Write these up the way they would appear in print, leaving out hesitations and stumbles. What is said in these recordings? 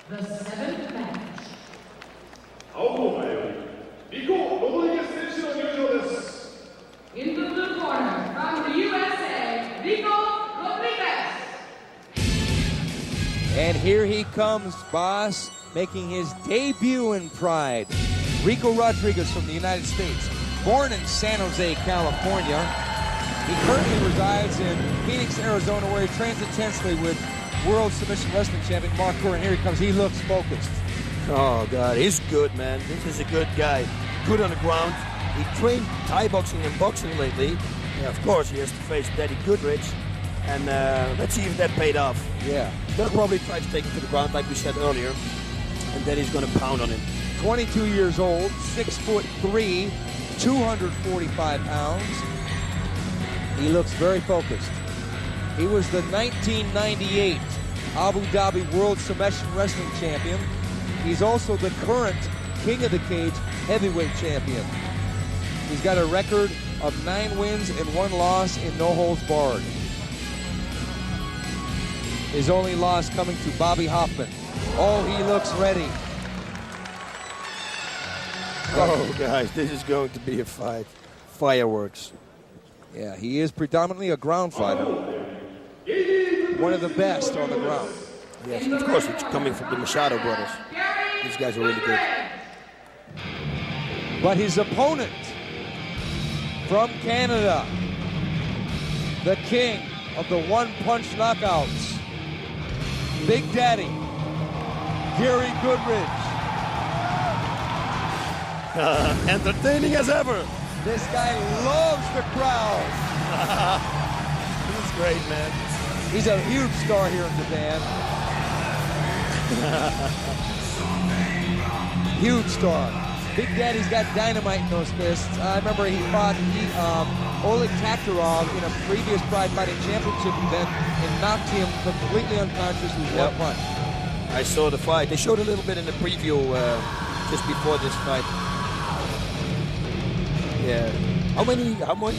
The seventh match. In the blue corner, from the USA, Ricco-Rodriguez. And here he comes, boss, making his debut in Pride. Ricco-Rodriguez from the United States, born in San Jose, California. He currently resides in Phoenix, Arizona, where he trains intensely with World Submission Wrestling Champion Mark Kerr. And here he comes. He looks focused. Oh, God, he's good, man. This is a good guy. Good on the ground. He trained Thai boxing and boxing lately. Yeah, of course, he has to face Gary-Goodridge. And let's see if that paid off. Yeah. They'll probably try to take him to the ground, like we said earlier. And then he's going to pound on him. 22 years old, 6'3", 245 pounds. He looks very focused. He was the 1998 Abu Dhabi World Submission Wrestling Champion. He's also the current King of the Cage Heavyweight Champion. He's got a record of 9 wins and 1 loss in no holds barred. His only loss coming to Bobby Hoffman. Oh, he looks ready. Oh, guys, this is going to be a fight. Fireworks. Yeah, he is predominantly a ground fighter. One of the best on the ground. Yes, of course, it's coming from the Machado brothers. These guys are really good. But his opponent from Canada, the king of the one-punch knockouts, Big Daddy, Gary-Goodridge. Entertaining as ever. This guy loves the crowd. He's great, man. He's a huge star here in Japan. Huge star. Big Daddy's got dynamite in those fists. I remember he fought Oleg Taktarov in a previous Pride Fighting Championship event and knocked him completely unconscious with one punch. I saw the fight. They showed a little bit in the preview just before this fight. Yeah. How many people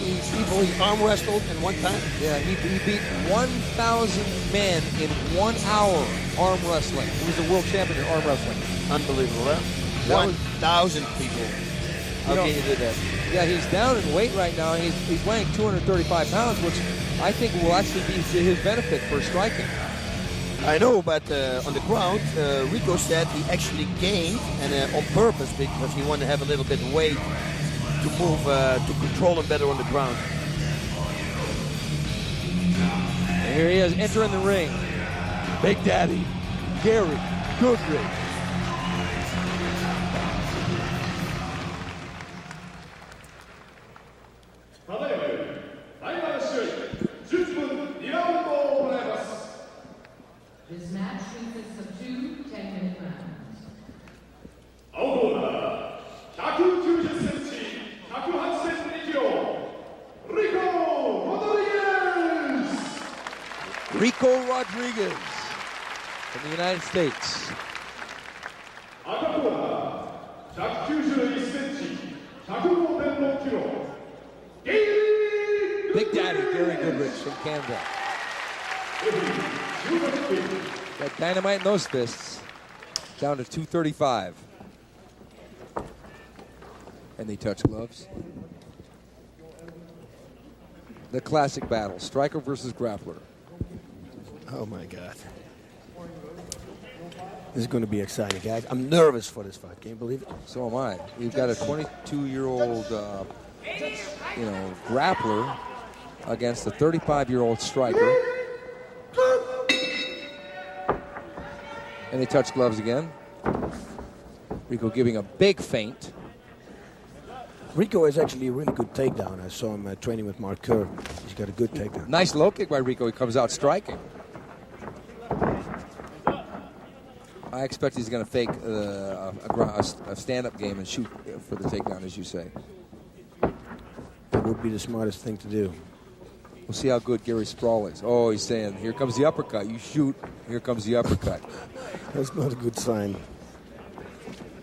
he arm wrestled in one time? Yeah, he beat 1,000 men in 1 hour arm wrestling. He was a world champion in arm wrestling. Unbelievable, huh? 1,000 people. How can you do that? Yeah, he's down in weight right now. He's weighing 235 pounds, which I think will actually be to his benefit for striking. I know, but on the ground, Ricco said he actually gained, and on purpose, because he wanted to have a little bit of weight to move, to control him better on the ground. And here he is entering the ring. Big Daddy, Gary-Goodridge. This match consists of 2 10-minute rounds. Ricco-Rodriguez from the United States. Big Daddy, Gary-Goodridge from Canada. Got dynamite in those fists. Down to 235. And they touch gloves. The classic battle, striker versus grappler. Oh my God. This is going to be exciting, guys. I'm nervous for this fight. Can you believe it? So am I. We've got a 22-year-old, grappler against a 35-year-old striker. And they touch gloves again. Ricco giving a big feint. Ricco is actually a really good takedown. I saw him training with Mark Kerr. He's got a good takedown. Nice low kick by Ricco. He comes out striking. I expect he's going to fake a stand-up game and shoot for the takedown, as you say. That would be the smartest thing to do. We'll see how good Gary Sprawl is. Oh, he's saying, here comes the uppercut. You shoot. Here comes the uppercut. That's not a good sign.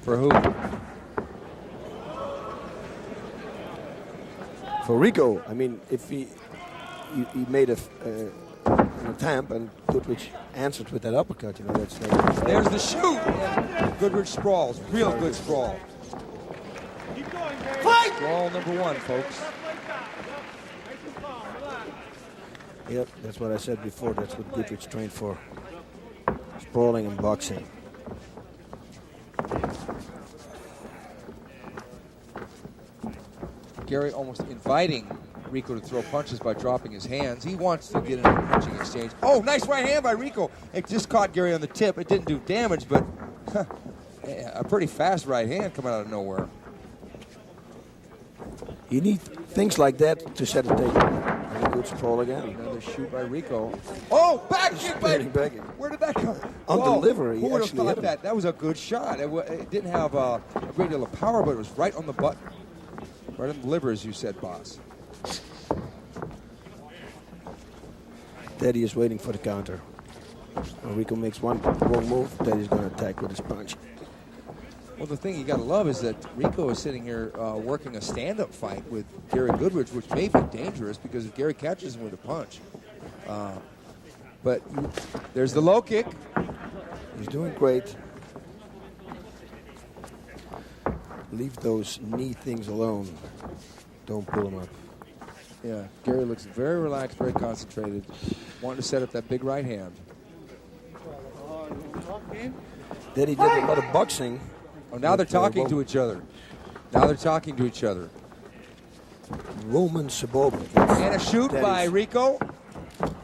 For who? For Ricco. I mean, if he made a second attempt, and Goodridge answered with that uppercut. You know, that's There's the shoot. And Goodridge sprawls. Real good sprawl. Fight! Sprawl number 1, folks. Yep, that's what I said before. That's what Goodridge trained for. Sprawling and boxing. Gary almost inviting Ricco to throw punches by dropping his hands. He wants to get in a punching exchange. Oh, nice right hand by Ricco. It just caught Gary on the tip. It didn't do damage, but a pretty fast right hand coming out of nowhere. You need things like that to set a table. And a good sprawl again. Another shoot by Ricco. Oh, back kick by... Where did that come? On delivery. Who would have thought that? That was a good shot. It didn't have a great deal of power, but it was right on the button. Right on the liver, as you said, boss. Daddy is waiting for the counter. When Ricco makes one wrong move, Daddy's going to attack with his punch. Well, the thing you got to love is that Ricco is sitting here working a stand-up fight with Gary-Goodridge, which may be dangerous because if Gary catches him with a punch. But there's the low kick. He's doing great. Leave those knee things alone. Don't pull them up. Yeah, Gary looks very relaxed, very concentrated, wanting to set up that big right hand. Daddy did a lot of boxing. Oh, now they're talking to each other. Now they're talking to each other. Roman Saboba. And a shoot by Ricco.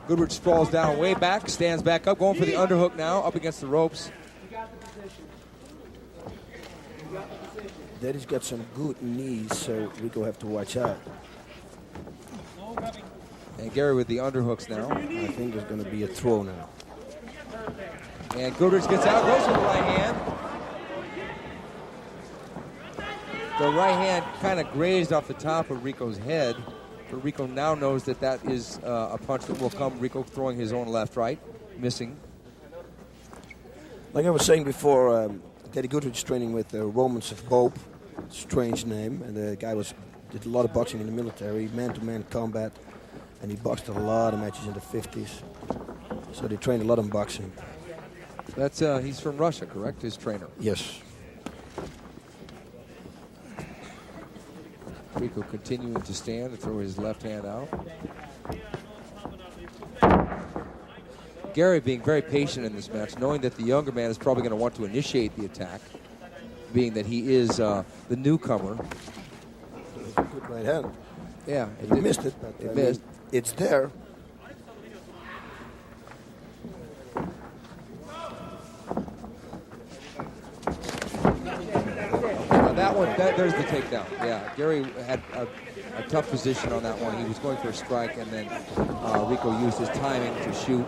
Goodridge sprawls down way back, stands back up, going for the underhook now, up against the ropes. Daddy's got some good knees, so Ricco have to watch out. And Gary with the underhooks now. I think there's going to be a throw now. And Goodridge gets out, goes for the right hand. The right hand kind of grazed off the top of Ricco's head. But Ricco now knows that that is a punch that will come. Ricco throwing his own left-right, missing. Like I was saying before, Gary-Goodridge training with Roman Saboba. Strange name. And the guy did a lot of boxing in the military, man-to-man combat. And he boxed a lot of matches in the 50s. So they trained a lot in boxing. That's he's from Russia, correct? His trainer. Yes. Ricco continuing to stand and throw his left hand out. Gary being very patient in this match, knowing that the younger man is probably going to want to initiate the attack, being that he is the newcomer. Good right hand. Yeah. He missed it, but it missed. It's there. That one, there's the takedown. Yeah, Gary had a tough position on that one. He was going for a strike, and then Ricco used his timing to shoot.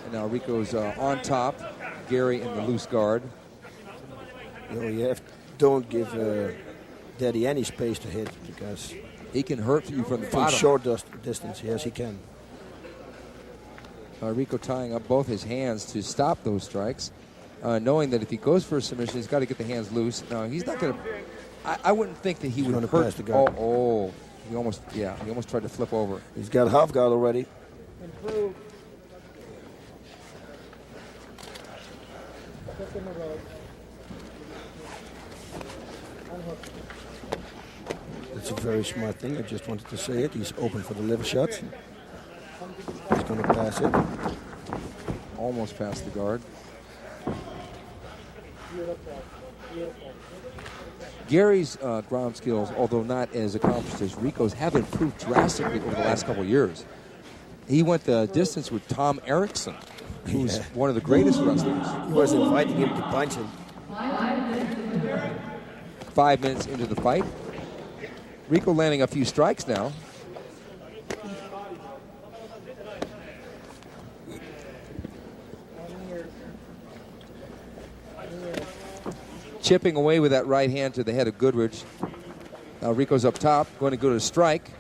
And now Ricco's on top. Gary in the loose guard. Don't give Daddy any space to hit because he can hurt you from the from bottom. Short distance, yes, he can. Ricco tying up both his hands to stop those strikes, knowing that if he goes for a submission, he's got to get the hands loose. No, he's not going to. I wouldn't think that he would hurt. Pass the guard. He almost tried to flip over. He's got half guard already. Improve. That's a very smart thing. I just wanted to say it. He's open for the liver shot. He's going to pass it. Almost past the guard. Gary's ground skills, although not as accomplished as Ricco's, have improved drastically over the last couple of years. He went the distance with Tom Erickson, who's one of the greatest wrestlers. He was inviting him to punch him. 5 minutes into the fight. Ricco landing a few strikes now. Chipping away with that right hand to the head of Goodridge. Now Ricco's up top, going to go to strike.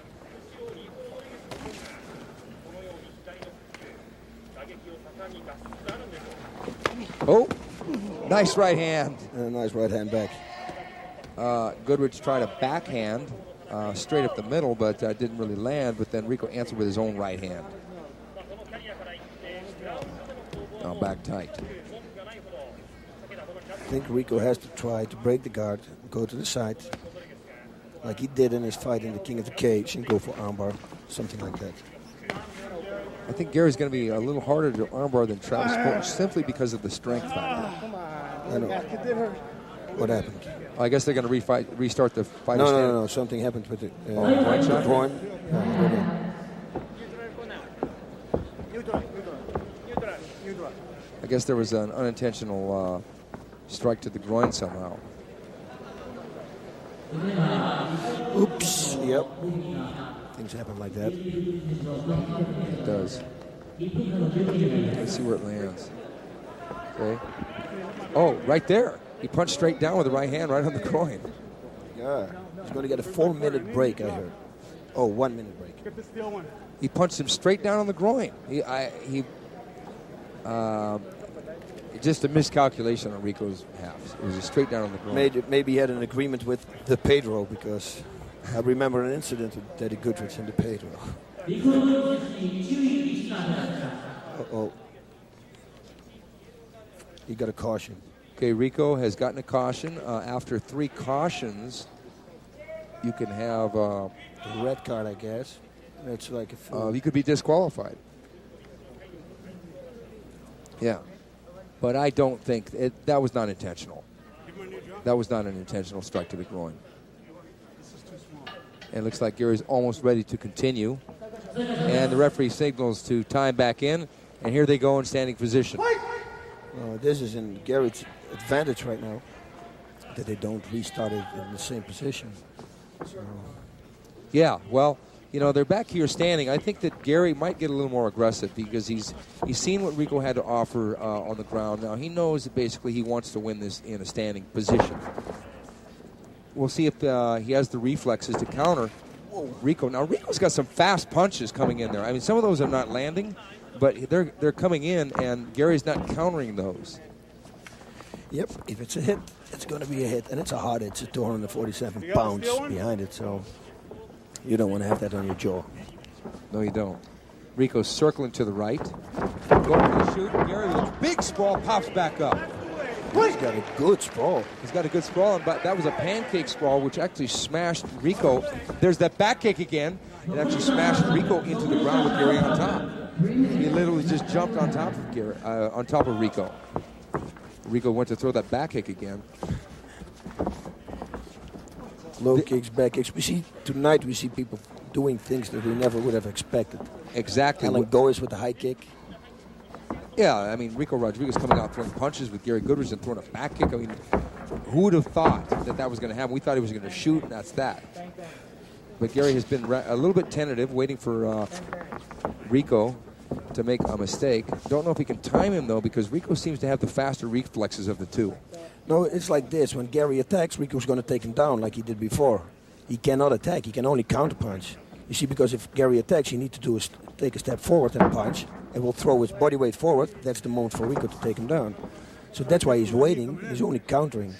Oh, nice right hand. And a nice right hand back. Goodridge tried a backhand straight up the middle, but didn't really land. But then Ricco answered with his own right hand. back tight. I think Ricco has to try to break the guard, go to the side, like he did in his fight in the King of the Cage, and go for armbar, something like that. I think Gary's going to be a little harder to armbar than Travis Fulton simply because of the strength factor. I know. What happened? I guess they're going to restart the fight. No. Something happened with the groin. I guess there was an unintentional strike to the groin somehow. Oops. Yep. Things happen like that. It does. Let's see where it lands. Okay. Oh, right there. He punched straight down with the right hand right on the groin. Yeah. He's going to get a 4-minute break, I heard. Oh, 1 minute break. He punched him straight down on the groin. Just a miscalculation on Ricco's half. It was a straight down on the groin. Maybe he had an agreement with the Pedro, because I remember an incident with Gary-Goodridge and the Pedro. Uh-oh. He got a caution. Okay, Ricco has gotten a caution. After 3 cautions, you can have a red card, I guess. That's like a you could be disqualified. Yeah. But I don't think that was not intentional. That was not an intentional strike to the groin. And it looks like Gary's almost ready to continue. And the referee signals to time back in. And here they go in standing position. This is in Gary's advantage right now, that they don't restart it in the same position. So. Yeah, well, you know, they're back here standing. I think that Gary might get a little more aggressive because he's seen what Ricco had to offer on the ground. Now, he knows that basically he wants to win this in a standing position. We'll see if he has the reflexes to counter Ricco. Now, Ricco's got some fast punches coming in there. I mean, some of those are not landing, but they're coming in, and Gary's not countering those. Yep, if it's a hit, it's going to be a hit, and it's a hard hit. It's 247 pounds behind it, so you don't want to have that on your jaw. No, you don't. Ricco's circling to the right. Going for the shoot. Gary with a big sprawl pops back up. He's got a good sprawl. He's got a good sprawl, but that was a pancake sprawl, which actually smashed Ricco. There's that back kick again. It actually smashed Ricco into the ground with Gary on top. He literally just jumped on top of Gary, on top of Ricco. Ricco went to throw that back kick again. Low kicks, back kicks. Tonight we see people doing things that we never would have expected. Exactly. Alan Goes with the high kick. Yeah, I mean, Ricco-Rodriguez coming out throwing punches with Gary-Goodridge and throwing a back kick. I mean, who would have thought that was going to happen? We thought he was going to shoot, and that's that. But Gary has been a little bit tentative, waiting for Ricco to make a mistake. Don't know if he can time him, though, because Ricco seems to have the faster reflexes of the two. No, it's like this. When Gary attacks, Ricco's going to take him down like he did before. He cannot attack. He can only counterpunch. You see, because if Gary attacks, he needs to take a step forward and punch, and will throw his body weight forward. That's the moment for Ricco to take him down. So that's why he's waiting. He's only countering.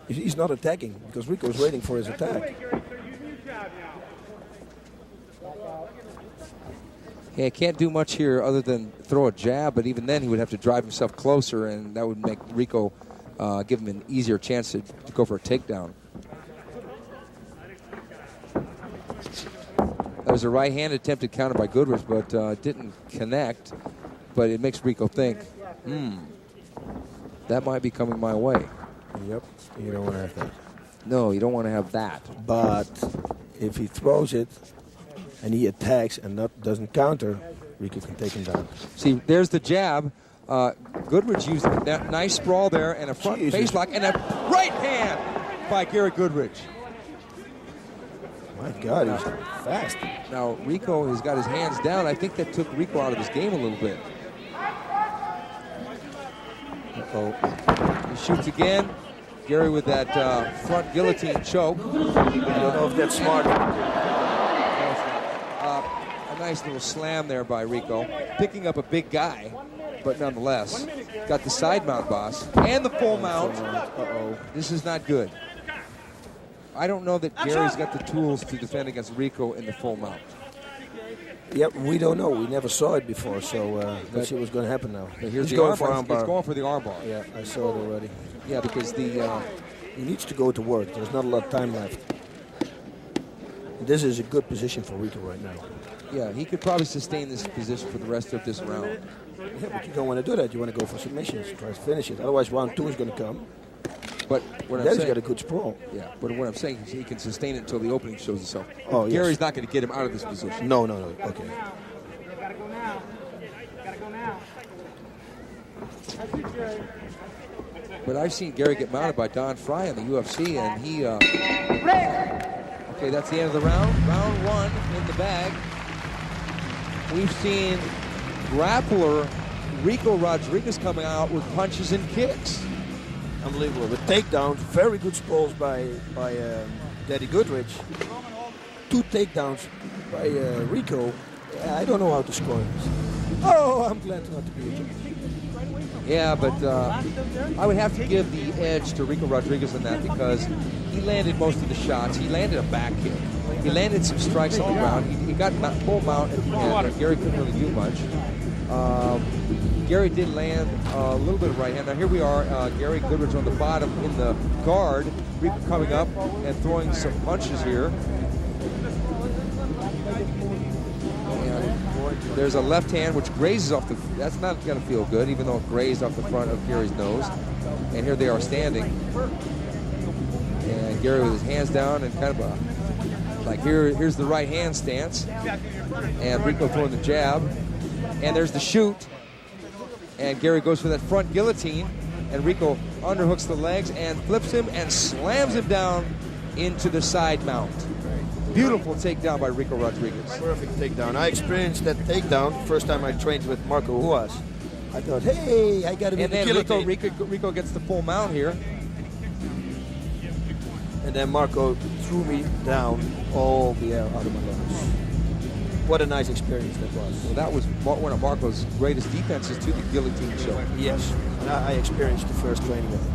He's not attacking, because Ricco's waiting for his attack. Yeah, can't do much here other than throw a jab, but even then he would have to drive himself closer, and that would make Ricco give him an easier chance to go for a takedown. That was a right-hand attempted counter by Goodridge, but didn't connect. But it makes Ricco think, that might be coming my way. Yep, you don't want to have that. No, you don't want to have that. But if he throws it and he attacks and doesn't counter, Ricco can take him down. See, there's the jab. Goodridge used that nice sprawl there and a front face lock and a right hand by Gary-Goodridge. My God, he's fast. Now, Ricco has got his hands down. I think that took Ricco out of his game a little bit. He shoots again. Gary with that front guillotine choke. I don't know if that's smart. A nice little slam there by Ricco. Picking up a big guy, but nonetheless. Got the side mount, boss. And the full mount. This is not good. I don't know that Gary's got the tools to defend against Ricco in the full mount. Yep, we don't know. We never saw it before, so let's see what's going to happen now. Here's He's the going for armbar. armbar. He's going for the armbar. Yeah, I saw it already. Yeah, because the He needs to go to work. There's not a lot of time left. This is a good position for Rico right now. yeah, he could probably sustain this position for the rest of this round. Yeah, but you don't want to do that. You want to go for submissions, try to finish it. Otherwise, round 2 is going to come. But what I'm Then he's saying, got a good sprawl. yeah, but what I'm saying is he can sustain it until the opening shows itself. Oh, yes. Gary's not going to get him out of this position. No. Okay. Gotta go now. Gotta go now. That's it, Gary. But I've seen Gary get mounted by Don Fry in the UFC, and he. Okay, that's the end of the round. Round 1 in the bag. We've seen grappler Ricco-Rodriguez coming out with punches and kicks. Unbelievable. The takedowns, very good sprawls by Gary-Goodridge. 2 takedowns by Rico. I don't know how to score this. Oh, I'm glad not to be a judge. Yeah, but I would have to give the edge to Ricco-Rodriguez in that because he landed most of the shots. He landed a back kick. He landed some strikes on the ground. He got full mount at the end. Gary couldn't really do much. Gary did land a little bit of right hand. Now here we are, Gary-Goodridge on the bottom in the guard. Rico coming up and throwing some punches here. And there's a left hand which grazes off the. That's not going to feel good, even though it grazed off the front of Gary's nose. And here they are standing. And Gary with his hands down and kind of like here's the right hand stance. And Rico throwing the jab. And there's the shoot. And Gary goes for that front guillotine. And Rico underhooks the legs and flips him and slams him down into the side mount. Beautiful takedown by Ricco-Rodriguez. Perfect takedown. I experienced that takedown the first time I trained with Marco Huas. I thought, hey, I got to be And the then guillotine. Rico gets the full mount here. And then Marco threw me down all the air out of my lungs. What a nice experience that was. Well, that was one of Marco's greatest defenses to the guillotine show. Yes, and I experienced the first training with him.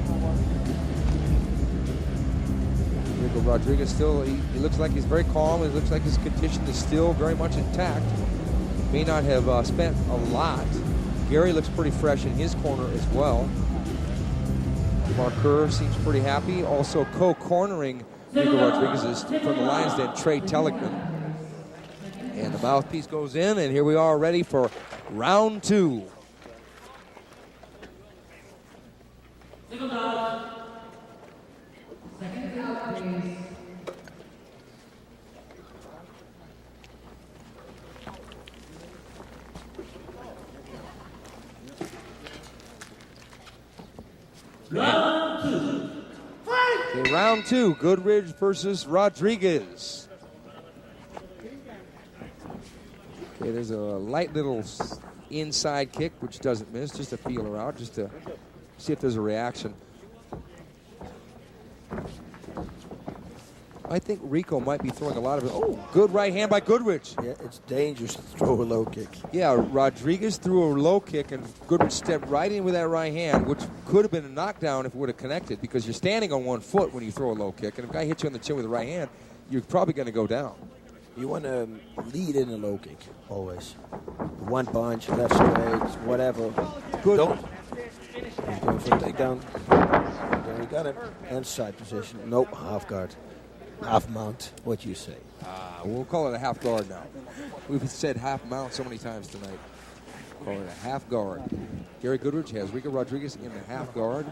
Ricco-Rodriguez still, he looks like he's very calm. It looks like his condition is still very much intact. May not have spent a lot. Gary looks pretty fresh in his corner as well. Mark Kerr seems pretty happy. Also co-cornering Ricco-Rodriguez is from the Lions Den, Trey Telligman. And the mouthpiece goes in, and here we are ready for round 2. Second out, please. Round 2. Fight! Okay, round 2, Goodridge versus Rodriguez. Okay, there's a light little inside kick, which doesn't miss, just to feel her out, just to see if there's a reaction. I think Rico might be throwing a lot of it. Oh, good right hand by Goodridge. Yeah, it's dangerous to throw a low kick. Yeah, Rodriguez threw a low kick, and Goodridge stepped right in with that right hand, which could have been a knockdown if it would have connected, because you're standing on one foot when you throw a low kick, and if a guy hits you on the chin with the right hand, you're probably going to go down. You want to lead in a low kick, always. One punch, left straight, whatever. Good. Don't. He's going for a takedown. There we got it. And side position. Nope, half guard. Half mount. What you say? We'll call it a half guard now. We've said half mount so many times tonight. Call it a half guard. Gary-Goodridge has Ricco-Rodriguez in the half guard.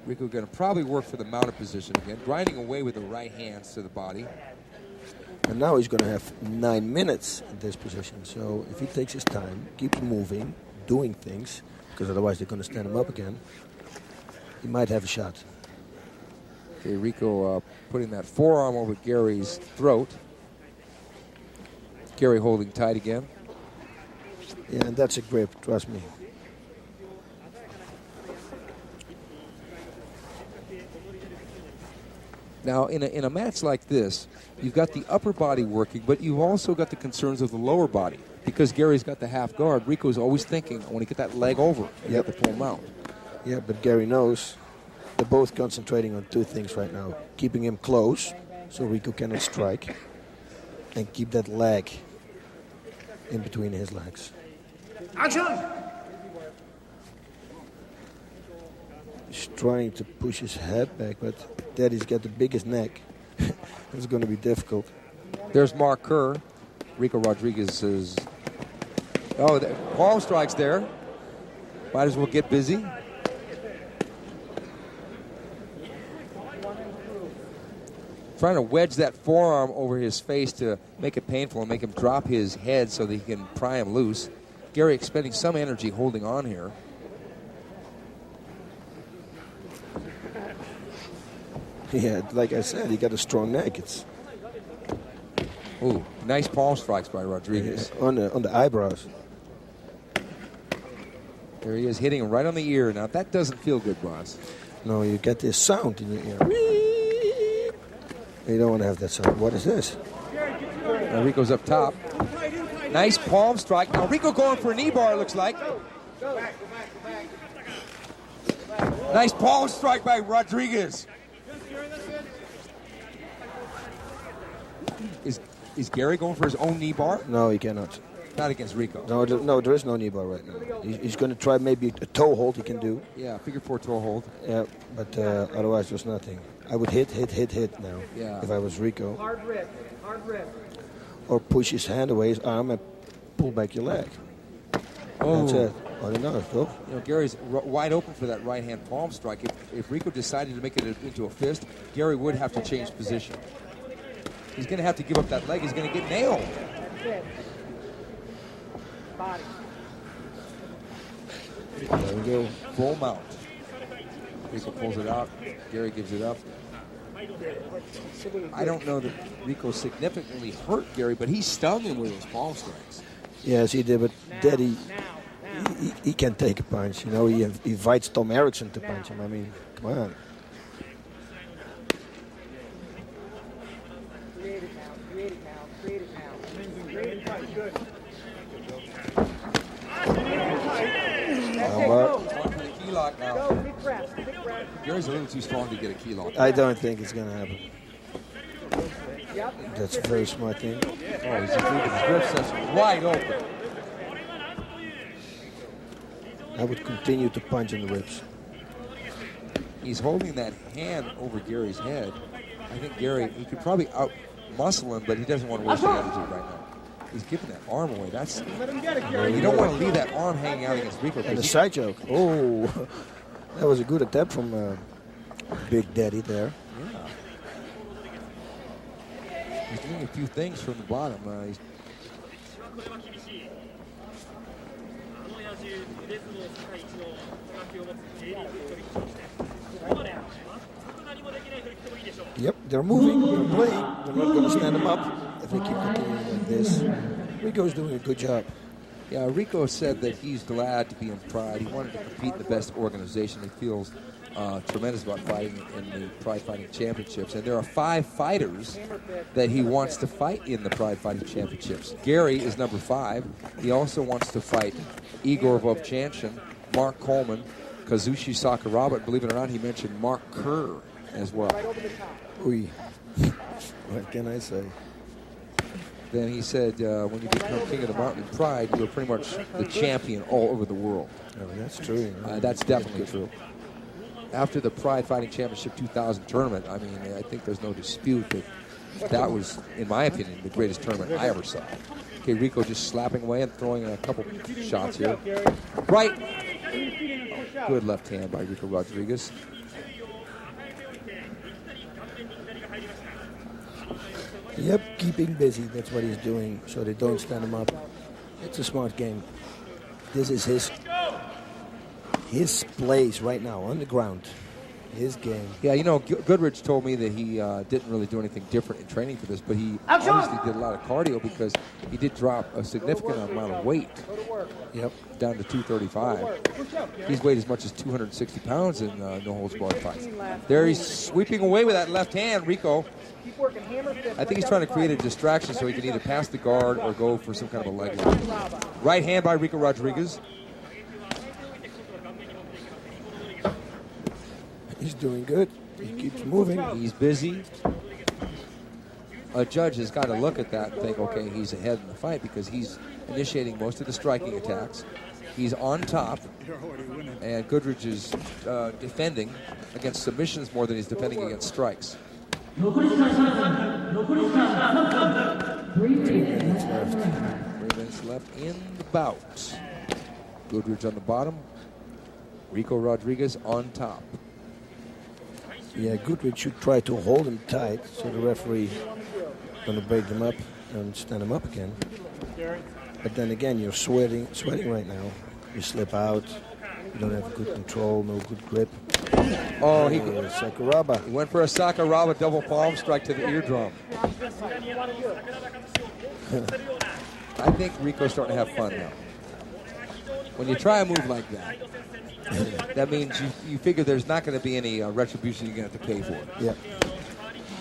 Rico going to probably work for the mounted position again, grinding away with the right hands to the body. And now he's going to have 9 minutes in this position. So if he takes his time, keeps moving, doing things, because otherwise they're going to stand him up again, he might have a shot. Okay, Rico putting that forearm over Gary's throat. Gary holding tight again. Yeah, and that's a grip, trust me. Now, in a match like this, you've got the upper body working, but you've also got the concerns of the lower body. Because Gary's got the half guard, Rico's always thinking, I want to get that leg over and get the full mount. Yeah, but Gary knows they're both concentrating on 2 things right now. Keeping him close, so Rico cannot strike, and keep that leg in between his legs. Action! He's trying to push his head back, but Daddy's got the biggest neck. It's going to be difficult. There's Mark Kerr. Ricco-Rodriguez is... Oh, palm strikes there. Might as well get busy. Trying to wedge that forearm over his face to make it painful and make him drop his head so that he can pry him loose. Gary expending some energy holding on here. Yeah, like I said, he got a strong neck. Ooh, nice palm strikes by Rodriguez. On the eyebrows. There he is, hitting him right on the ear. Now, that doesn't feel good, boss. No, you get this sound in your ear. You don't want to have that sound. What is this? Now Rico's up top. Nice palm strike. Now Ricco going for a knee bar, it looks like. Nice palm strike by Rodriguez. Is Gary going for his own knee bar? No, he cannot. Not against Ricco. No, there is no knee bar right now. He's going to try maybe a toe hold he can do. Yeah, figure 4 toe hold. Yeah, but otherwise there's nothing. I would hit now. Yeah. If I was Ricco. Hard rip. Or push his hand away, his arm, and pull back your leg. Oh. That's it. I don't know. Go. You know, Gary's wide open for that right hand palm strike. If Ricco decided to make it into a fist, Gary would have to change position. He's going to have to give up that leg. He's going to get nailed. Body. There we go. Full mount. Ricco pulls it out. Gary gives it up. I don't know that Ricco significantly hurt Gary, but he stung him with those palm strikes. Yes, he did, but Daddy, he can take a punch. You know, he invites Tom Erickson to punch him. I mean, come on. Create it now. Good. Key lock now. Go, big press. Gary's a little too strong to get a key lock. I don't think it's going to happen. Yep. That's a very smart thing. Oh, he's just leaving his grip session wide open. I would continue to punch in the ribs. He's holding that hand over Gary's head. I think Gary, he could probably out-muscle him, but he doesn't want to waste the energy right now. He's giving that arm away. That's you don't want to leave that arm hanging out against Ricco. And the side choke. Oh, that was a good attempt from Big Daddy there. Yeah. He's doing a few things from the bottom. Yep, they're moving, they're playing. They're not going to stand them up if they keep continuing like this. Ricco's doing a good job. Yeah, Ricco said that he's glad to be in Pride. He wanted to compete in the best organization. He feels tremendous about fighting in the Pride Fighting Championships. And there are 5 fighters that he wants to fight in the Pride Fighting Championships. Gary is number 5. He also wants to fight Igor Vovchanchin, Mark Coleman, Kazushi Sakuraba. Believe it or not, he mentioned Mark Kerr as well. Oy. What can I say? Then he said, when you become King of the Mountain in Pride, you're pretty much the champion all over the world. Oh, that's true. That's definitely true. After the Pride Fighting Championship 2000 tournament, I mean, I think there's no dispute that was, in my opinion, the greatest tournament I ever saw. Okay, Ricco just slapping away and throwing a couple shots here. Right. Good left hand by Ricco-Rodriguez. Yep, keeping busy. That's what he's doing, so they don't stand him up. It's a smart game. This is his place right now on the ground. His game. Yeah, you know, Goodridge told me that he didn't really do anything different in training for this, but he obviously did a lot of cardio because he did drop a significant amount of weight. Yep. Down to 235. He's weighed as much as 260 pounds in no-holds-barred fights. There he's sweeping away with that left hand, Ricco. I think he's trying to create a distraction so he can either pass the guard or go for some kind of a leg lock. Right hand by Ricco-Rodriguez. He's doing good. He keeps moving. He's busy. a judge has got to look at that and think, okay, he's ahead in the fight because he's initiating most of the striking attacks. He's on top, and Goodridge is defending against submissions more than he's defending against strikes. 3 minutes left. 3 minutes left in the bout. Goodridge on the bottom, Ricco-Rodriguez on top. Yeah, Goodridge should try to hold him tight so the referee going to break them up and stand him up again. But then again, you're sweating right now. You slip out. You don't have good control, no good grip. Oh, he Sakuraba. He went for a Sakuraba double palm strike to the eardrum. I think Rico's starting to have fun now. When you try a move like that, that means you figure there's not going to be any retribution you're going to have to pay for. Yeah.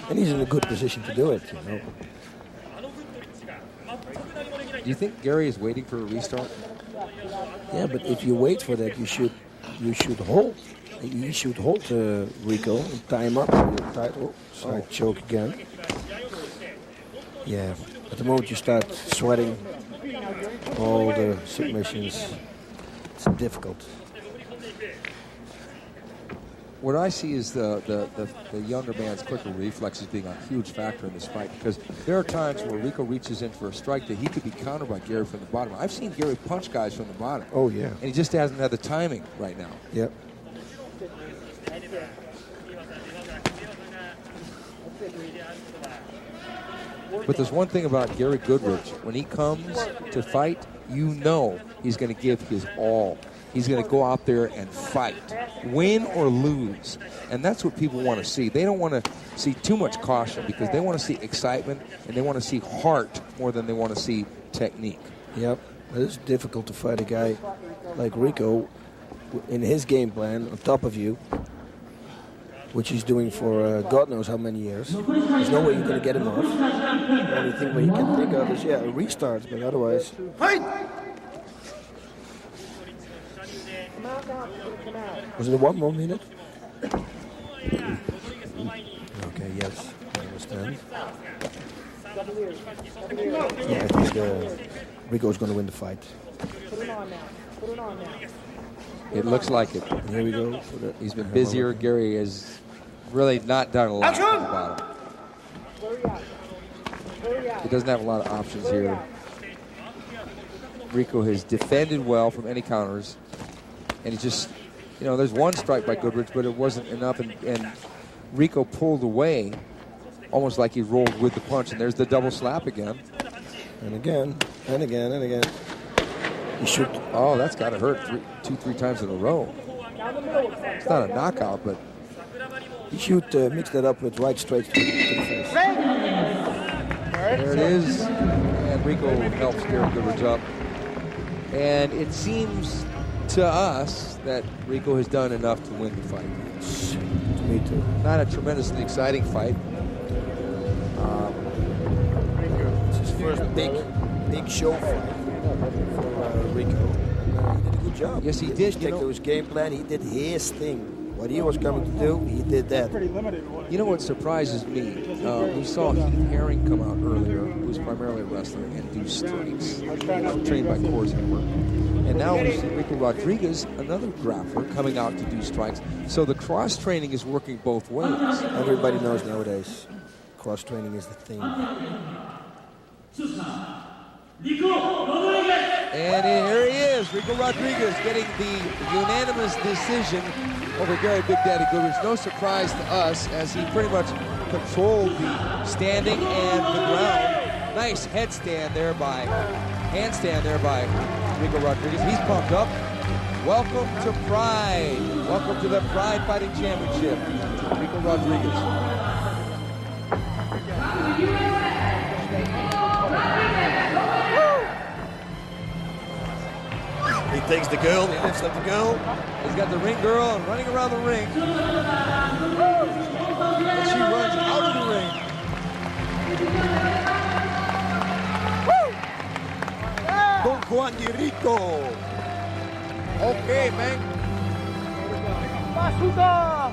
And he's in a good position to do it, you know. Do you think Gary is waiting for a restart? Yeah, but if you wait for that, you should hold. You should hold Rico and tie him up with your title. Side choke again. Yeah. At the moment you start sweating all the submissions, it's difficult. What I see is the younger man's quicker reflexes being a huge factor in this fight, because there are times where Rico reaches in for a strike that he could be countered by Gary from the bottom. I've seen Gary punch guys from the bottom. Oh, yeah. And he just hasn't had the timing right now. Yep. But there's one thing about Gary-Goodridge. When he comes to fight, you know he's going to give his all. He's going to go out there and fight, win or lose. And that's what people want to see. They don't want to see too much caution because they want to see excitement and they want to see heart more than they want to see technique. Yep. It's difficult to fight a guy like Rico in his game plan on top of you, which he's doing for God knows how many years. There's no way you're going to get him off. The only thing you can think of is, a restart, but otherwise... Fight! Was it 1 more minute? Okay, yes, I understand. Yeah, I think Rico's going to win the fight. It looks like it. Here we go. He's been busier. Gary has really not done a lot from the bottom. He doesn't have a lot of options here. Rico has defended well from any counters. And he just, there's one strike by Goodridge, but it wasn't enough. And Rico pulled away almost like he rolled with the punch. And there's the double slap again. And again, and again, and again. He should. Oh, that's got to hurt 2-3 times in a row. It's not a knockout, but. He should mix that up with right straight to the face. There it is. And Rico helps Gary-Goodridge up. And it seems to us that Rico has done enough to win the fight. To me too. Not a tremendously exciting fight. It's his first big show fight for Rico. And, he did a good job. Yes, he did. Stick to his game plan. He did his thing. What he was coming to do, he did that. You know what surprises me? We saw Heath Herring come out earlier, who was primarily a wrestler, and do strikes. Trained by Coors Hammer. And now we see Ricco-Rodriguez, another grappler, coming out to do strikes. So the cross-training is working both ways. Everybody knows nowadays, cross-training is the thing. And here he is, Ricco-Rodriguez getting the unanimous decision over Gary Big Daddy Goodridge. No surprise to us, as he pretty much controlled the standing and the ground. Nice handstand there by Ricco-Rodriguez. He's pumped up. Welcome to Pride. Welcome to the Pride Fighting Championship, Ricco-Rodriguez. He takes the girl, he lifts up the girl. He's got the ring girl running around the ring. And she runs out of the ring. Don Juan y Rico. Okay, man. Basuda!